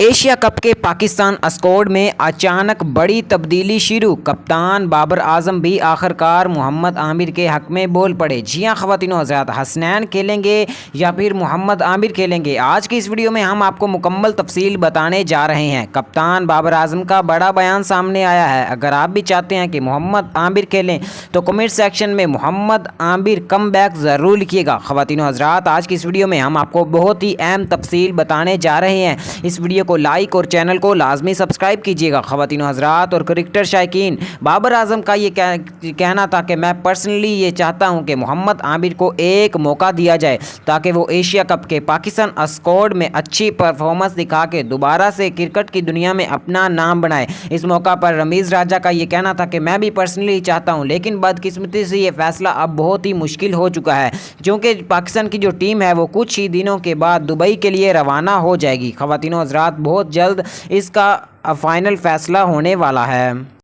Asia cup के Pakistan squad में अचानक बड़ी तब्दीली शुरू। कप्तान बाबर आजम भी आखिरकार मोहम्मद आमिर के हक में बोल पड़े। जी हाँ ख़वातीनो हज़रात, हसनैन खेलेंगे या फिर मोहम्मद आमिर खेलेंगे, आज की इस वीडियो में हम आपको मुकम्मल तफसील बताने जा रहे हैं। कप्तान बाबर आजम का बड़ा बयान सामने आया है। अगर आप भी चाहते हैं कि मोहम्मद आमिर खेलें तो कमेंट सेक्शन में मोहम्मद आमिर कम बैक ज़रूर लिखिएगा। ख़वातीनो हज़रात, आज की इस वीडियो में हम आपको बहुत ही अहम तफसील बताने जा रहे हैं। इस वीडियो को लाइक और चैनल को लाजमी सब्सक्राइब कीजिएगा। ख़वातीनो हज़रात और क्रिकेटर शायकीन, बाबर आजम का ये कहना था कि मैं पर्सनली ये चाहता हूँ कि मोहम्मद आमिर को एक मौका दिया जाए ताकि वो एशिया कप के पाकिस्तान स्क्वाड में अच्छी परफॉर्मेंस दिखा के दोबारा से क्रिकेट की दुनिया में अपना नाम बनाए। इस मौका पर रमीज़ राजा का ये कहना था कि मैं भी पर्सनली चाहता हूँ, लेकिन बदकिस्मती से ये फैसला अब बहुत ही मुश्किल हो चुका है क्योंकि पाकिस्तान की जो टीम है वो कुछ ही दिनों के बाद दुबई के लिए रवाना हो जाएगी। ख़वातीनो हज़रात, बहुत जल्द इसका फाइनल फैसला होने वाला है।